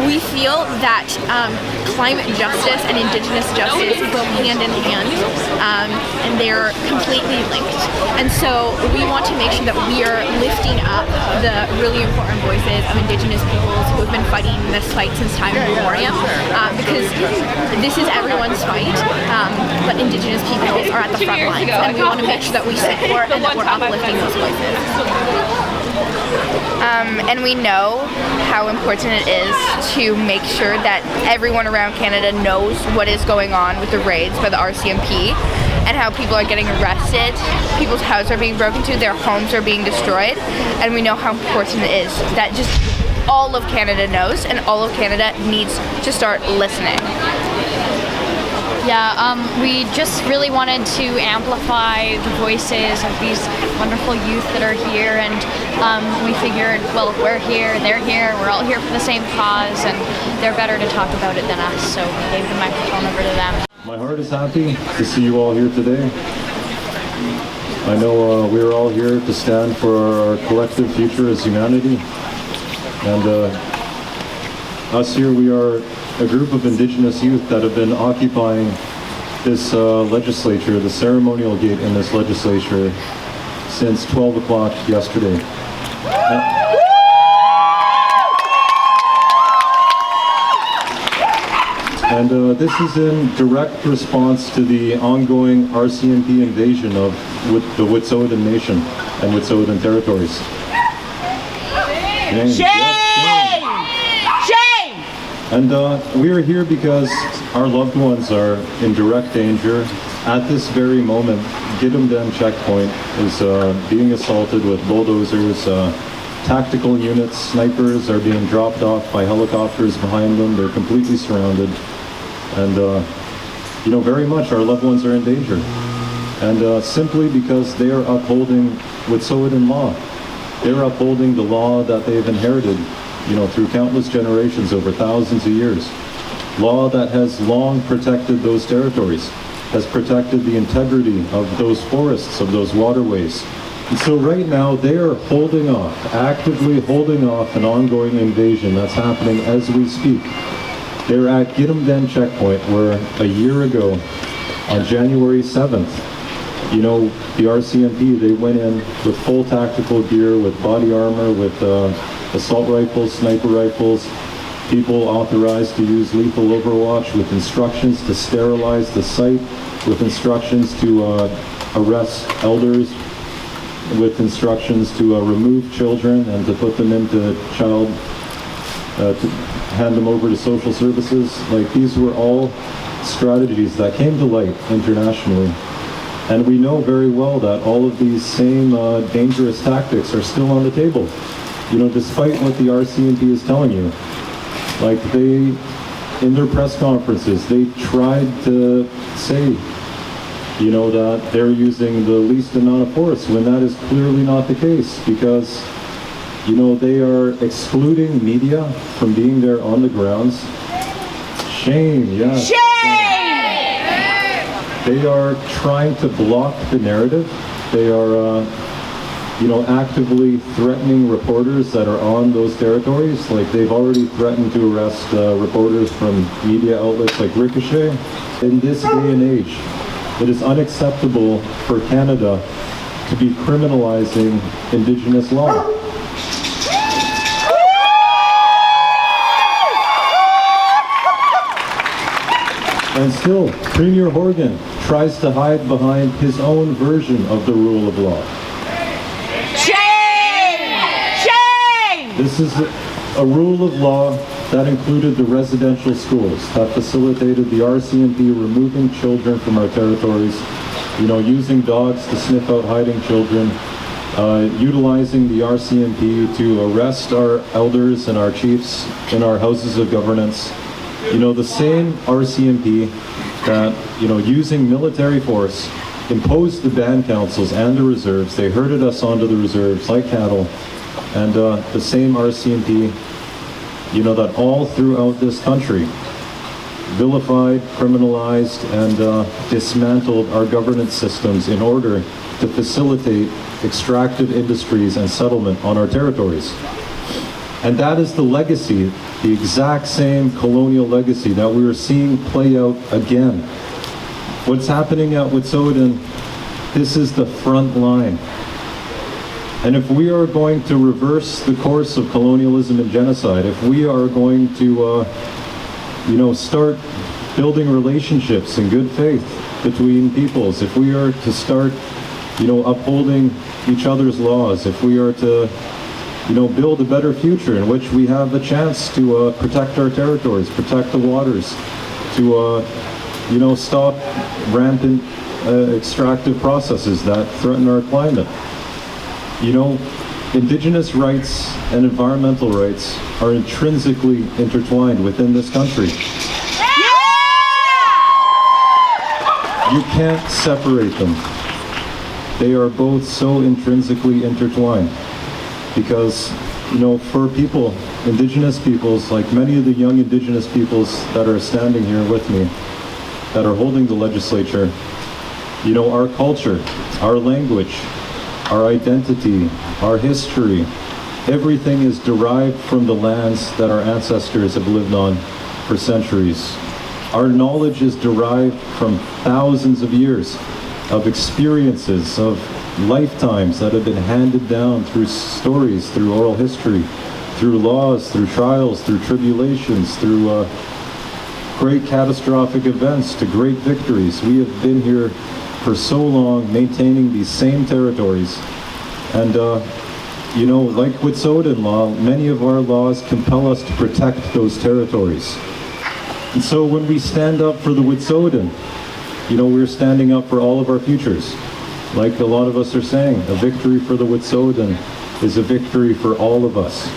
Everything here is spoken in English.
We feel that climate justice and Indigenous justice go hand in hand, and they're completely linked. And so we want to make sure that we are lifting up the really important voices of Indigenous peoples who have been fighting this fight since time immemorial, because this is everyone's fight, but Indigenous peoples are at the front lines, and we want to make sure that we support and that we're uplifting those voices. And we know how important it is to make sure that everyone around Canada knows what is going on with the raids by the RCMP and how people are getting arrested, people's houses are being broken into, their homes are being destroyed, and we know how important it is that just all of Canada knows and all of Canada needs to start listening. Yeah, we just really wanted to amplify the voices of these wonderful youth that are here, and we figured, well, we're here, they're here, we're all here for the same cause, and they're better to talk about it than us, so we gave the microphone over to them. My heart is happy to see you all here today. I know we're all here to stand for our collective future as humanity, and us here, we are a group of Indigenous youth that have been occupying this legislature, the ceremonial gate in this legislature, since 12 o'clock yesterday. And this is in direct response to the ongoing RCMP invasion of the Wet'suwet'en Nation and Wet'suwet'en territories. Shame! And we are here because our loved ones are in direct danger. At this very moment, Gidimden checkpoint is being assaulted with bulldozers. Tactical units, snipers are being dropped off by helicopters behind them. They're completely surrounded. And, you know, very much our loved ones are in danger. And simply because they are upholding Wet'suwet'en law. They're upholding the law that they've inherited, you know, through countless generations over thousands of years. Law that has long protected those territories, has protected the integrity of those forests, of those waterways. And so right now they are holding off, actively holding off an ongoing invasion that's happening as we speak. They're at Gidimden checkpoint where a year ago, on January 7th, you know, the RCMP, they went in with full tactical gear, with body armor, with assault rifles, sniper rifles, people authorized to use lethal overwatch, with instructions to sterilize the site, with instructions to arrest elders, with instructions to remove children and to put them into to hand them over to social services. Like, these were all strategies that came to light internationally. And we know very well that all of these same dangerous tactics are still on the table. You know, despite what the RCMP is telling you. Like, they, in their press conferences, they tried to say, you know, that they're using the least amount of force, when that is clearly not the case, because, you know, they are excluding media from being there on the grounds. Shame, yes. Shame! They are trying to block the narrative. They are, you know, actively threatening reporters that are on those territories. Like, they've already threatened to arrest reporters from media outlets like Ricochet. In this day and age, it is unacceptable for Canada to be criminalizing Indigenous law. And still, Premier Horgan tries to hide behind his own version of the rule of law. Shame! Shame! This is a rule of law that included the residential schools, that facilitated the RCMP removing children from our territories, you know, using dogs to sniff out hiding children, utilizing the RCMP to arrest our elders and our chiefs in our houses of governance. You know, the same RCMP that, you know, using military force, imposed the band councils and the reserves. They herded us onto the reserves like cattle. And the same RCMP, you know, that all throughout this country vilified, criminalized, and dismantled our governance systems in order to facilitate extractive industries and settlement on our territories. And that is the legacy, the exact same colonial legacy that we are seeing play out again. What's happening at Wet'suwet'en, this is the front line. And if we are going to reverse the course of colonialism and genocide, if we are going to, start building relationships in good faith between peoples, if we are to start, upholding each other's laws, if we are to, build a better future in which we have a chance to protect our territories, protect the waters, to, stop rampant extractive processes that threaten our climate. Indigenous rights and environmental rights are intrinsically intertwined within this country. You can't separate them. They are both so intrinsically intertwined because, for people, Indigenous peoples, like many of the young Indigenous peoples that are standing here with me, that are holding the legislature, our culture, our language, our identity, our history, everything is derived from the lands that our ancestors have lived on for centuries. Our knowledge is derived from thousands of years of experiences, of lifetimes that have been handed down through stories, through oral history, through laws, through trials, through tribulations, through great catastrophic events to great victories. We have been here for so long maintaining these same territories. And, like Wet'suwet'en law, many of our laws compel us to protect those territories. And so when we stand up for the Wet'suwet'en, we're standing up for all of our futures. Like a lot of us are saying, a victory for the Wet'suwet'en is a victory for all of us.